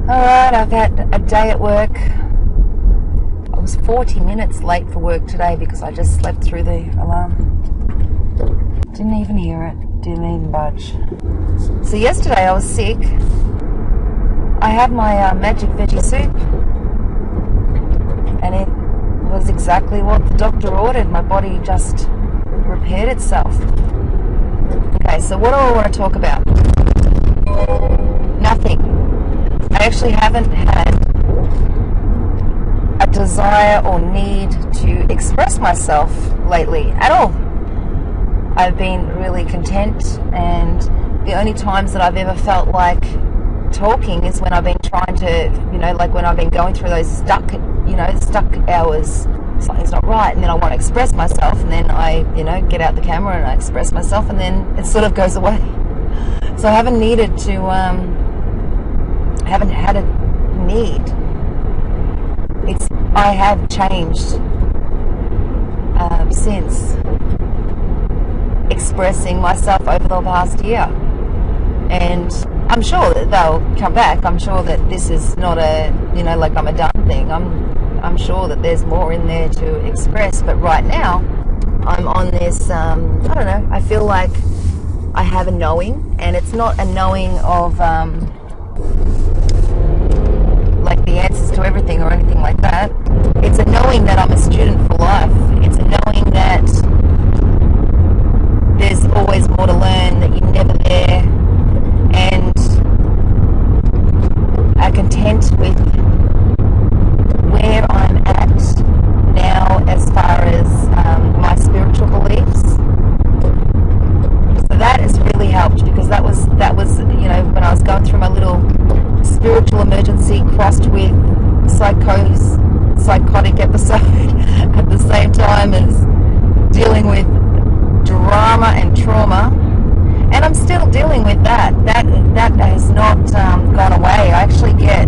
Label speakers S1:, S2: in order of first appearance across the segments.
S1: Alright, I've had a day at work. I was 40 minutes late for work today because I just slept through the alarm. Didn't even hear it, didn't even budge. So yesterday I was sick. I had my magic veggie soup and it was exactly what the doctor ordered. My body just repaired itself. Okay, so what do I want to talk about? Nothing. I actually haven't had a desire or need to express myself lately at all. I've been really content, and the only times that I've ever felt like talking is when I've been trying to, like when I've been going through those stuck hours. Something's not right, and then I want to express myself, and then I, get out the camera and I express myself, and then it sort of goes away. So I haven't needed to, haven't had a need. I have changed since expressing myself over the past year, and I'm sure that they'll come back. I'm sure that this is not a, like I'm a done thing. I'm sure that there's more in there to express, but right now I'm on this, I don't know, I feel like I have a knowing, and it's not a knowing of like the answers to everything or anything like that. It's a knowing that I'm a student for life. It's a knowing that there's always more to learn, that you're never there, and are content with where I'm at now as far as my spiritual beliefs. So that has really helped, because that was when I was going through my little spiritual emergency crossed with psychotic episode at the same time as dealing with drama and trauma, and I'm still dealing with that. That has not gone away. I actually get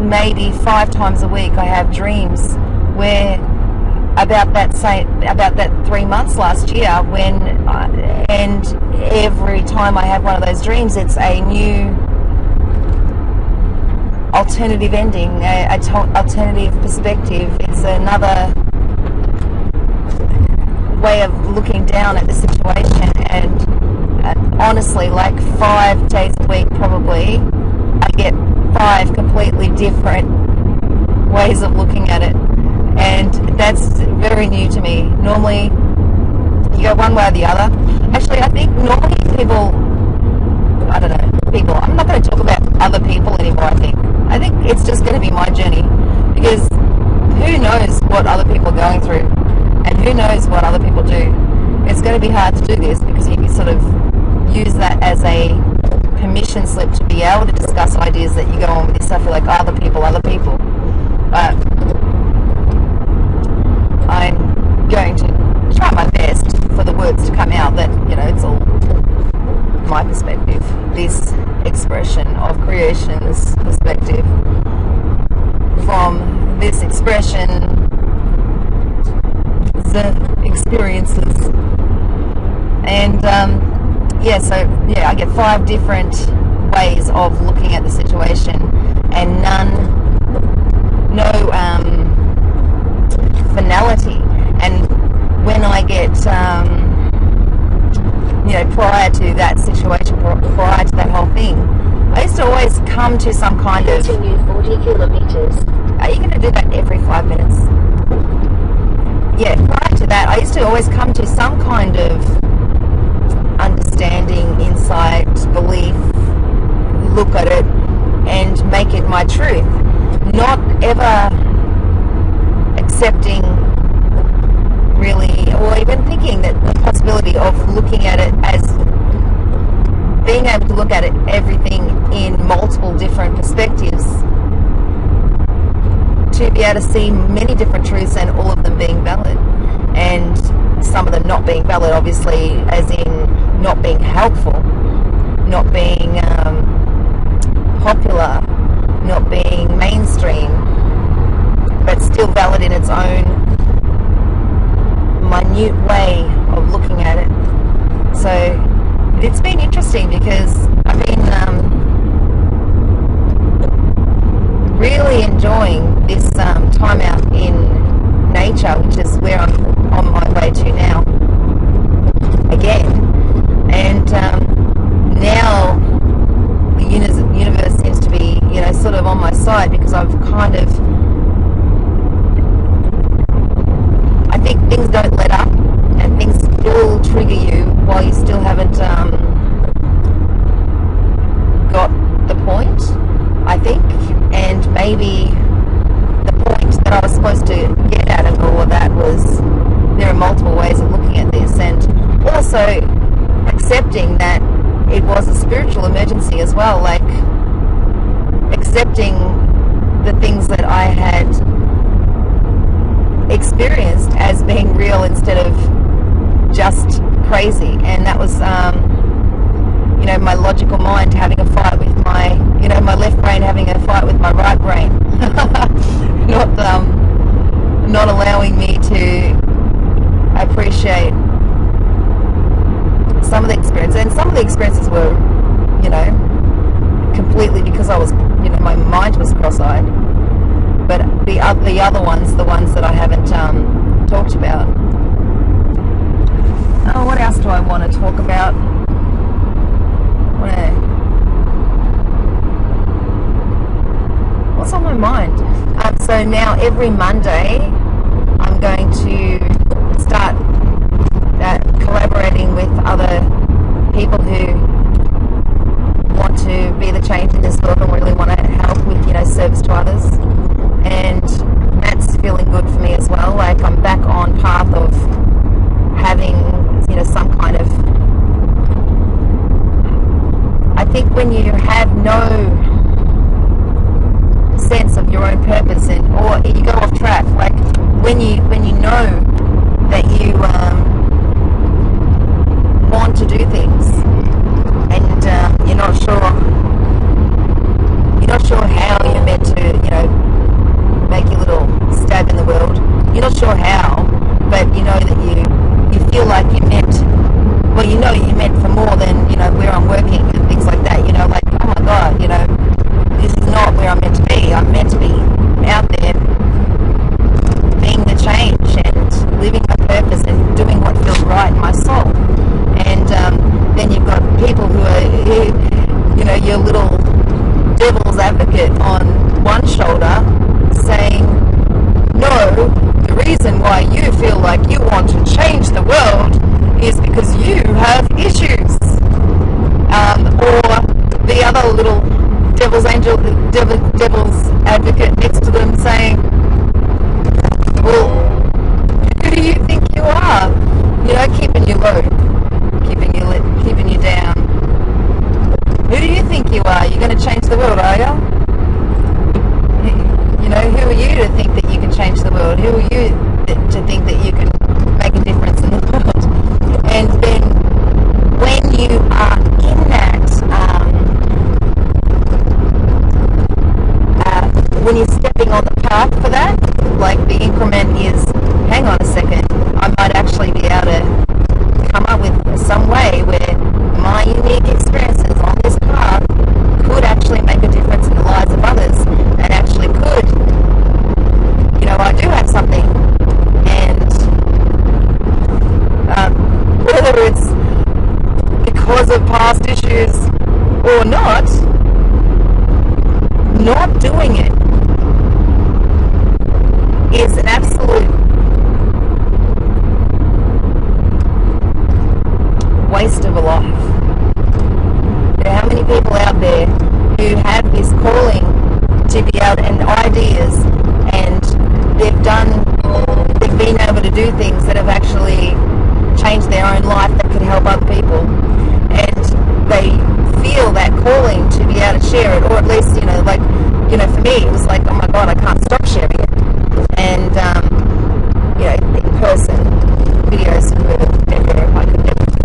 S1: maybe 5 times a week I have dreams where about that 3 months last year and every time I have one of those dreams, it's a new alternative ending, alternative perspective. It's another way of looking down at the situation, and honestly, like 5 days a week probably, I get 5 completely different ways of looking at it, and that's very new to me. Normally you go one way or the other. Actually, I think normally I'm not going to talk about other people anymore. I think it's just going to be my journey, because who knows what other people are going through, and who knows what other people do. It's going to be hard to do this, because you sort of use that as a permission slip to be able to discuss ideas that you go on with yourself. You're like, other people. But I'm going to try my best for the words to come out that, it's all my perspective, this expression of creation's perspective. From this expression, the experiences. And I get 5 different ways of looking at the situation, and no finality. And when I get, prior to that situation, prior to that whole thing, I used to always come to some kind of... Continue 40 kilometers. Are you going to do that every 5 minutes? Yeah, prior to that, I used to always come to some kind of understanding, insight, belief, look at it, and make it my truth. Not ever accepting, really, or even thinking that the possibility of looking at it as being able to look at it, everything in multiple different perspectives, to be able to see many different truths and all of them being valid, and some of them not being valid, obviously, as in not being helpful, not being popular, not being mainstream, but still valid in its own minute way of looking at it. So it's been interesting, because I've been I've kind of, I think things don't let up, and things still trigger you while you still haven't got the point, I think. And maybe the point that I was supposed to get out of all of that was, there are multiple ways of looking at this, and also accepting that it was a spiritual emergency as well, like accepting the things that I had experienced as being real instead of just crazy. And that was my logical mind having a fight with my left brain having a fight with my right brain. Not allowing me to appreciate some of the experience. And some of the experiences were, completely because I was, my mind was cross-eyed. But the other ones, the ones that I haven't talked about. Oh, what else do I want to talk about? What's on my mind? So now every Monday I'm going to start collaborating with other people who want to be the change in this world and really want to help with, service to others. And that's feeling good for me as well. Like, I'm back on path of having, some kind of, I think when you have no sense of your own purpose, or you go off track, like when you know that you want to do things, and you're not sure how you're meant to, make your little stab in the world. You're not sure how, but you know that you feel like you're meant. Well, you're meant for more than where I'm working and things like that. Like, oh my God, this is not where I'm meant to be. I'm meant to be out there being the change and living my purpose and doing what feels right in my soul. And then you've got people who are, your little devil's advocate on one shoulder saying, no, the reason why you feel like you want to change the world is because you have issues. Or the other little devil's advocate next to them saying, well, who do you think you are? Keeping you low, keeping you down. Who do you think you are? You're going to change the world, are you? Who are you to think that you can change the world? Who are you to think that you can make a difference in the world? And then when you are in that, when you're stepping on the path for that, like the increment is, hang on a second, I might actually be able to come up with some way where my unique experiences on this path could actually make a difference in the lives of others, and actually could, I do have something. And whether it's because of past issues or not doing it is an absolute waste of a life. There are how many people out there who have this calling to be able, and ideas, and they've been able to do things that have actually changed their own life that could help other people, and they feel that calling to be able to share it, or at least, for me it was like, oh my God, I can't stop sharing it. And in person videos were never,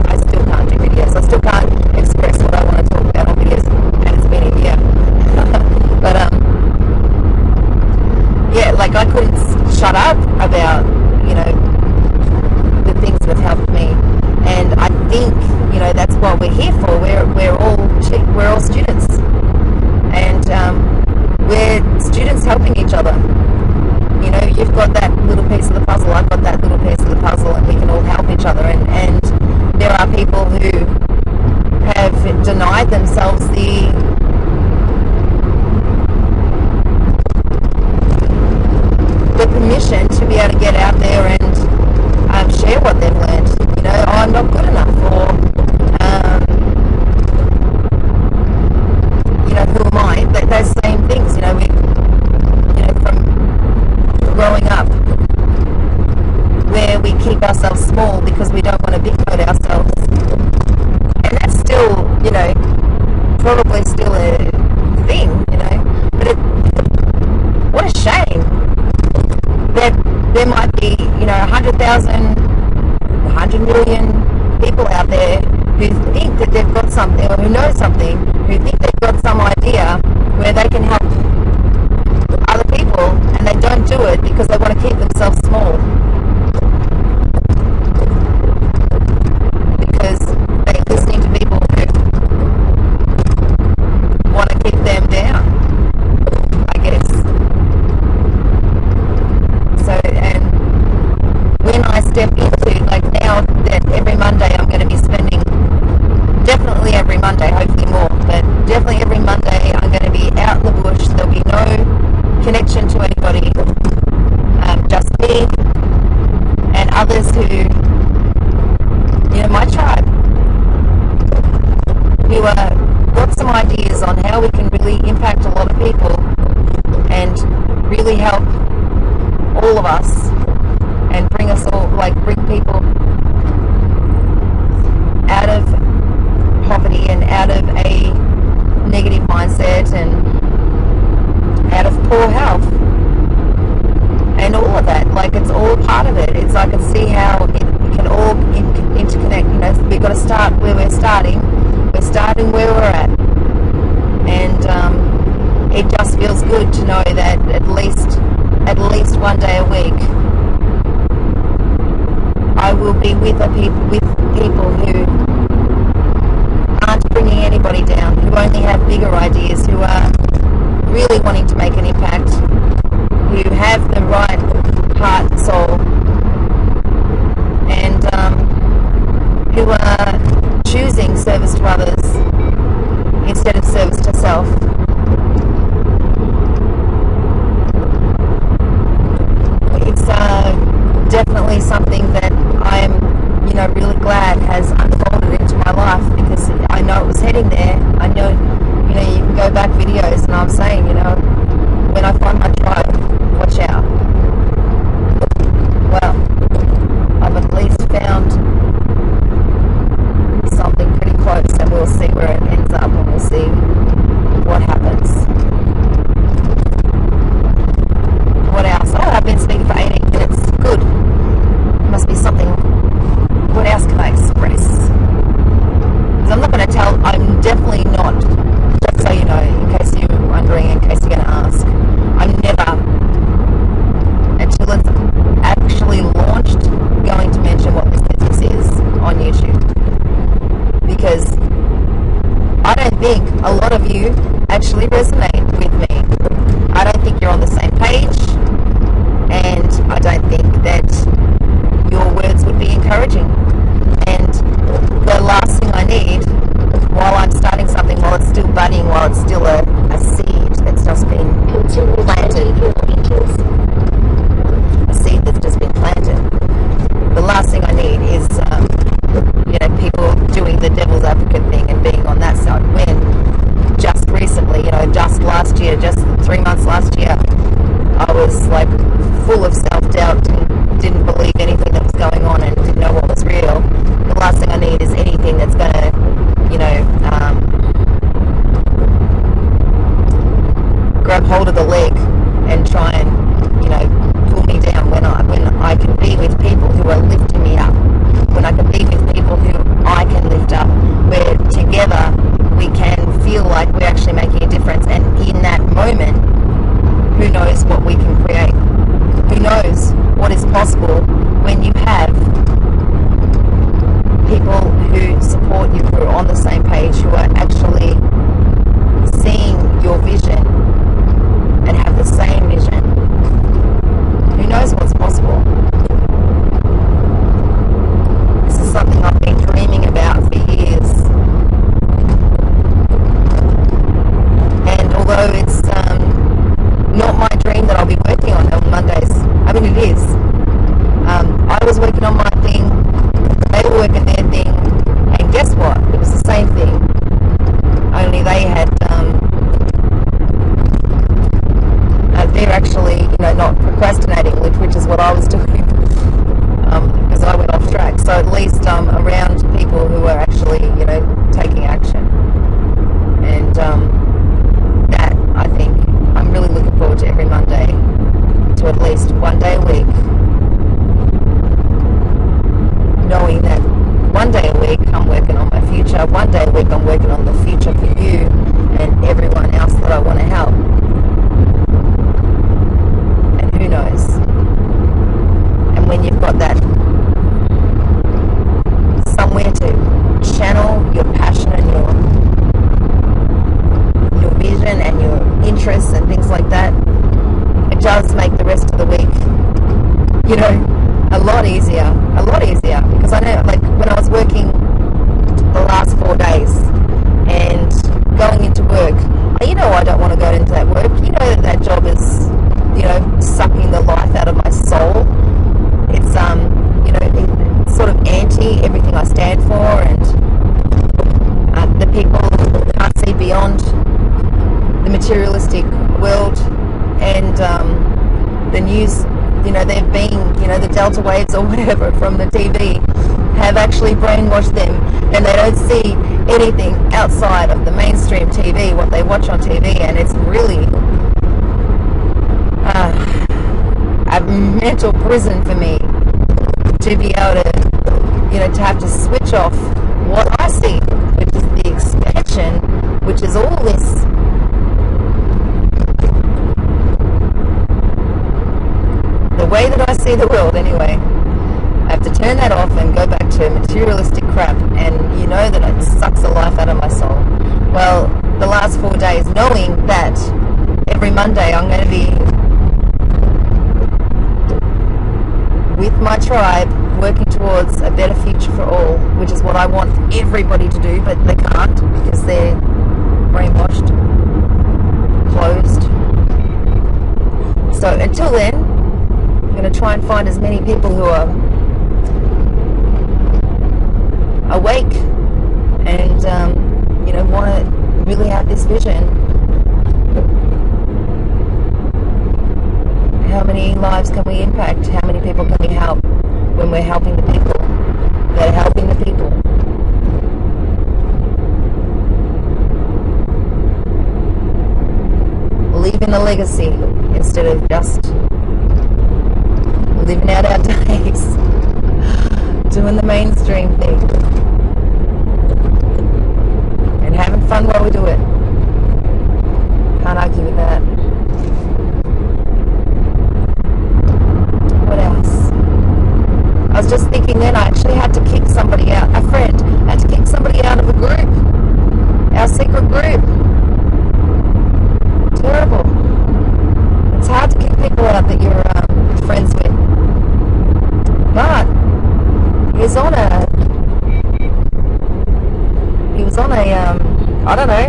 S1: I still can't do videos. I still can't express what I want to talk about on videos, and it's been a year. But like, I couldn't shut up about the things that have helped me. And I think that's what we're here for. We're all students, and we're students helping each other. still a thing, you know. But what a shame that there might be, you know, 100,000, 100 million people out there who think that they've got something, or who know something, who think they've got some idea where they can help other people, and they don't do it because they want to keep themselves small. Because they're listening to people who want to keep them down, I guess. So, and when I step into, like now that every Monday I'm going to be spending, definitely every Monday, hopefully more, but definitely every Monday I'm going to be out in the bush. There'll be no connection to anybody, just me and others who, you know, my tribe, who got some ideas on how we can really impact a lot of people and really help all of us and bring us all, like bring people out of poverty and out of a negative mindset and out of poor health and all of that. Like, it's all part of it. It's, I can see how it can all interconnect. You know, we've got to start where we're starting. We're starting where we're at, and it just feels good to know that at least one day a week I will be with people who aren't bringing anybody down, who only have bigger ideas, who are really wanting to make an impact, who have the right heart and soul, and who are choosing service to others instead of service to self. It's definitely something that I'm, you know, really glad has unfolded into my life, because I know it was heading there. I know, you know, you can go back videos and I'm saying, you know, when I find my tribe, watch out. Well, I've at least found something pretty close, and we'll see where it ends up, and we'll see what happens. What else? Oh, I've been speaking for 18 minutes. Good. Must be something. What else can I express? Because I'm not going to tell, I'm definitely not, just so you know, in case you're wondering, in case you're going to ask, I'm never, until it's actually launched, going to mention what this business is on YouTube. Because I don't think a lot of you actually resonate with me. I don't think you're on the same page, and I don't think that your words would be encouraging. And the last thing I need, while I'm starting something, while it's still budding, while it's still a seed that's just been planted, a seed that's just been planted, the last thing I need is, you know, people doing the devil's advocate thing and being on that side, when just recently, you know, just last year, just 3 months last year, I was like full of self-doubt and didn't believe anything that was going on and didn't know what was real. The last thing I need is anything that's going to, you know, grab hold of the leg and try and, you know, pull me down, when I can be with people who are lifting me up, when I can be with people who I can lift up, where together we can feel like we're actually making a difference. And in that moment, who knows what we can create? Who knows what is possible when you have people who support you interests and things like that, it does make the rest of the week, you know, a lot easier. Because I know, like, when I was working the last 4 days and going into work, you know, I don't want to go into that work. You know that job is, you know, sucking the life out of my soul. It's, you know, it's sort of anti everything I stand for, and the people can't see beyond the materialistic world, and the news, you know, they've been, you know, the delta waves or whatever from the TV have actually brainwashed them, and they don't see anything outside of the mainstream TV, what they watch on TV, and it's really a mental prison for me to be able to, you know, to have to switch off what I see, which is the expansion, which is all this the way that I see the world anyway. I have to turn that off and go back to materialistic crap, and you know that it sucks the life out of my soul. Well, the last 4 days, knowing that every Monday I'm going to be with my tribe working towards a better future for all, which is what I want everybody to do, but they can't because they're brainwashed, closed. So until then, I'm going to try and find as many people who are awake and, you know, want to really have this vision. How many lives can we impact? How many people can we help when we're helping the people that are helping the people? Leaving a legacy instead of just living out our days, doing the mainstream thing, and having fun while we do it. Can't argue with that. What else? I was just thinking then I actually had to kick somebody out, a friend, had to kick somebody out of a group, our secret group. Terrible. It's hard to kick people out that you're friends with. But he was on a I don't know,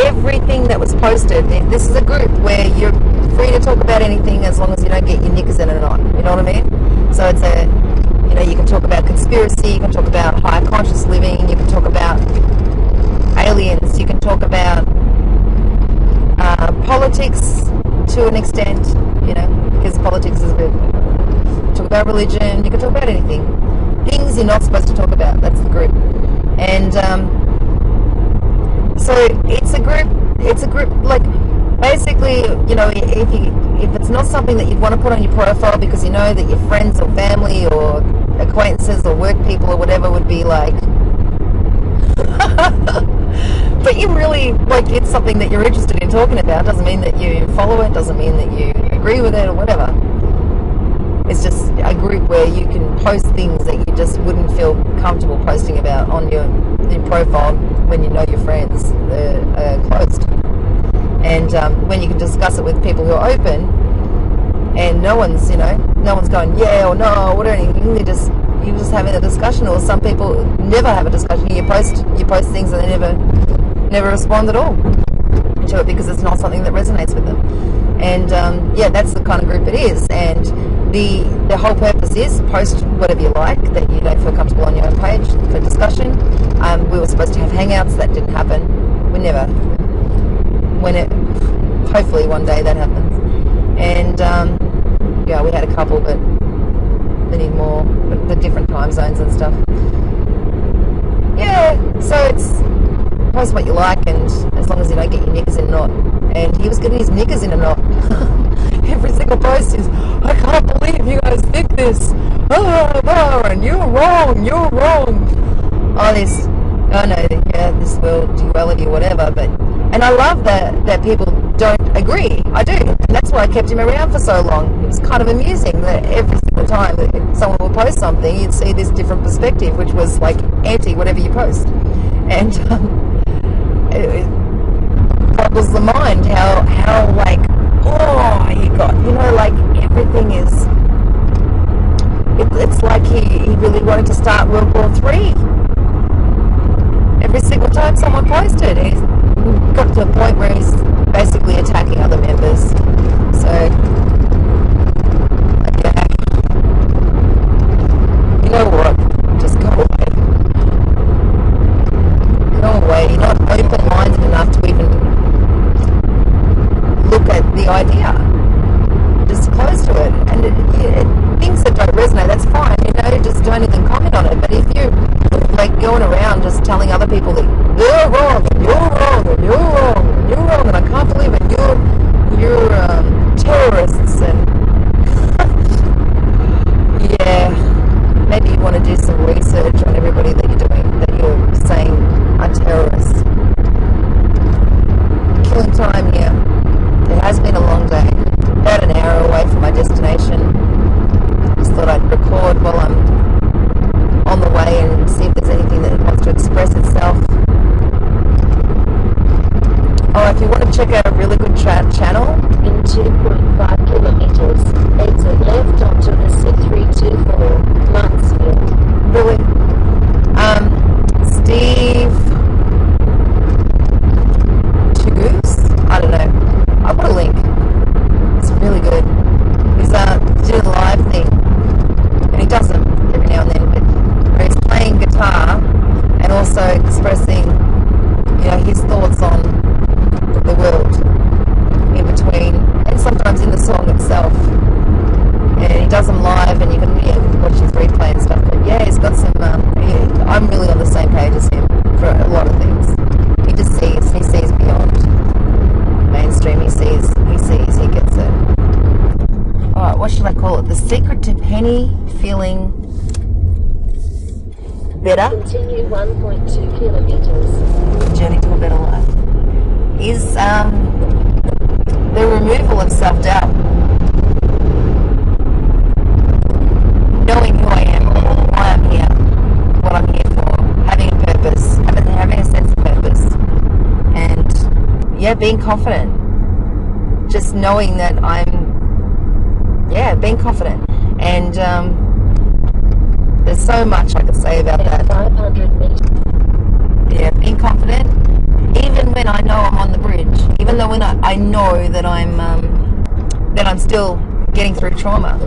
S1: everything that was posted. This is a group where you're free to talk about anything as long as you don't get your knickers in a knot, you know what I mean? So it's a, you know, you can talk about conspiracy, you can talk about higher conscious living, you can talk about aliens, you can talk about politics to an extent, you know, because politics is a bit, talk about religion, you can talk about anything. Things you're not supposed to talk about, that's the group. And so it's a group like, basically, you know, if it's not something that you'd want to put on your profile because you know that your friends or family or acquaintances or work people or whatever would be like, but you really, like, it's something that you're interested in talking about, doesn't mean that you follow it, doesn't mean that you agree with it or whatever. It's just a group where you can post things that you just wouldn't feel comfortable posting about on your profile when you know your friends are closed. And when you can discuss it with people who are open, and no one's going yeah or no or anything, you're just having a discussion. Or some people never have a discussion. You post things and they never respond at all to it because it's not something that resonates with them. And yeah, that's the kind of group it is. And the whole purpose is post whatever you like that you don't feel comfortable on your own page for discussion. We were supposed to have hangouts, that didn't happen. We never. Hopefully one day that happens. And yeah, we had a couple, but we need more, but the different time zones and stuff. Yeah, so it's post what you like, and as long as you don't get your knickers in a knot. And he was getting his knickers in a knot. Every single post is, I can't believe you guys think this. And you're wrong. This world duality or whatever. And I love that people don't agree. I do. And that's why I kept him around for so long. It was kind of amusing that every single time that someone would post something, you'd see this different perspective, which was like anti whatever you post. And boggles the mind how like, oh, he got, like everything is, it's like he really wanted to start World War III. Every single time someone posted, he's got to a point where he's basically attacking other members. So, yeah. You know what? Just go away. Go away. You're not open-minded enough to even look at the idea. Just close to it. And things that don't resonate, that's fine. Just don't even comment on it. But if you're like going around just telling other people that you're wrong, and you're wrong, and you're wrong, and you're wrong, and I can't believe it, you're terrorists, and yeah, maybe you want to do some research on everybody that you're saying are terrorists. Killing time, yeah. It has been a long day. About an hour away from my destination. Just thought I'd record while I'm on the way and see if there's anything that wants to express itself. Oh, if you want to check out a really good channel.
S2: In 2.5 kilometers, exit left onto the C324, Mansfield.
S1: Really? Steve Chagous? I don't know. I'll put a link. It's really good. He's doing a live thing. And he does them every now and then, but he's playing guitar and also expressing, his thoughts on the world in between, and sometimes in the song itself. And he does them live, and you can watch his replay and stuff. But yeah, he's got some. I'm really on the same page as him for a lot of things. He sees beyond mainstream. He gets it. All right, what should I call it? The secret to Penny feeling better.
S2: Continue 1.2 kilometers.
S1: Journey to a better life is the removal of self-doubt. Knowing who I am, why I'm here, what I'm here for, having a purpose, having a sense of purpose, and yeah, being confident. Just knowing that being confident, and there's so much I could say about that.
S2: 500 meters.
S1: Yeah, being confident, even when I know I'm on the bridge, even though when I know that I'm still getting through trauma.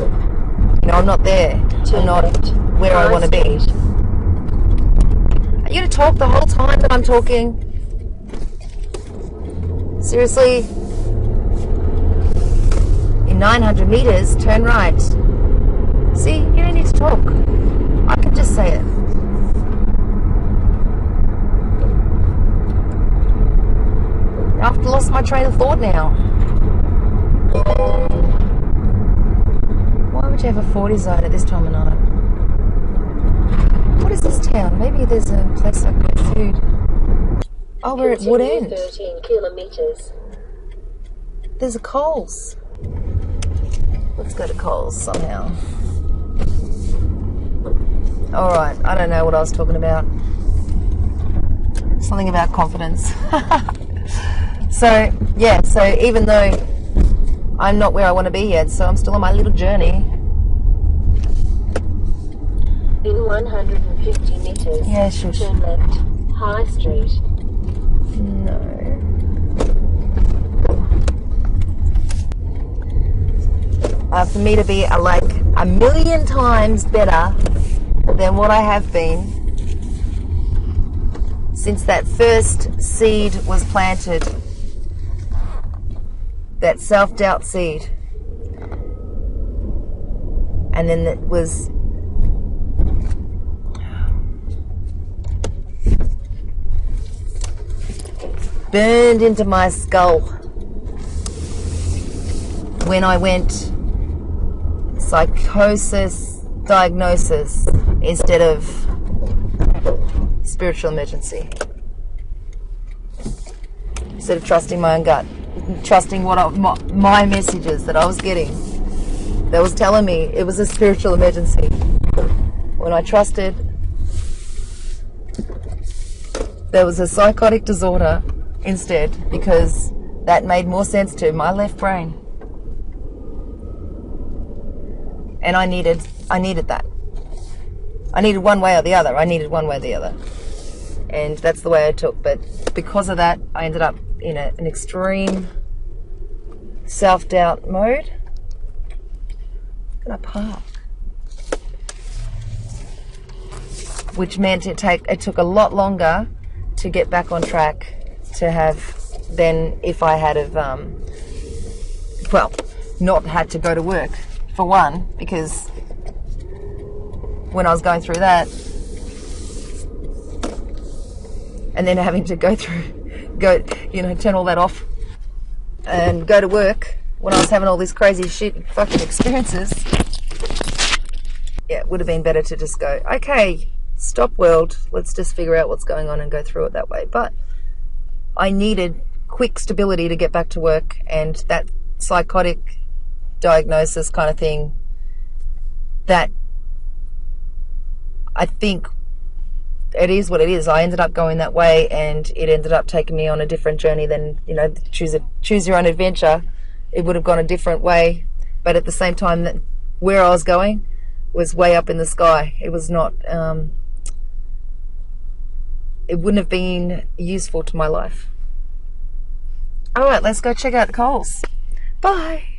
S1: I'm not there. I'm not where I want to be. Are you going to talk the whole time that I'm talking? Seriously? In 900 meters, turn right. See, you don't need to talk. I can just say it. I've lost my train of thought now. Why would you have a 40 zone at this time of night? What is this town? Maybe there's a place I can get food. Oh, we're at Wood End.
S2: 13 kilometers.
S1: There's a Coles. Let's go to Coles somehow. Alright, I don't know what I was talking about. Something about confidence. So even though I'm not where I want to be yet, so I'm still on my little journey.
S2: In 150 meters,
S1: Yeah, shush.
S2: turn left, High Street.
S1: No. For me to be like a million times better than what I have been since that first seed was planted, that self-doubt seed, and then it was burned into my skull when I went psychosis diagnosis instead of spiritual emergency. Instead of trusting my own gut, trusting my messages that I was getting, that was telling me it was a spiritual emergency. When I trusted there was a psychotic disorder instead, because that made more sense to my left brain. And I needed that. I needed one way or the other. And that's the way I took. But because of that, I ended up in an extreme self-doubt mode. I'm gonna park. Which meant it took a lot longer to get back on track to have than if I had have, not had to go to work, for one, because when I was going through that, and then having to turn all that off and go to work when I was having all these crazy shit fucking experiences, yeah, it would have been better to just go, okay, stop world, let's just figure out what's going on and go through it that way. But I needed quick stability to get back to work, and that psychotic diagnosis kind of thing, that I think it is what it is. I ended up going that way, and it ended up taking me on a different journey than, choose your own adventure. It would have gone a different way, but at the same time, that where I was going was way up in the sky. It was not, it wouldn't have been useful to my life. All right, let's go check out Coles. Bye.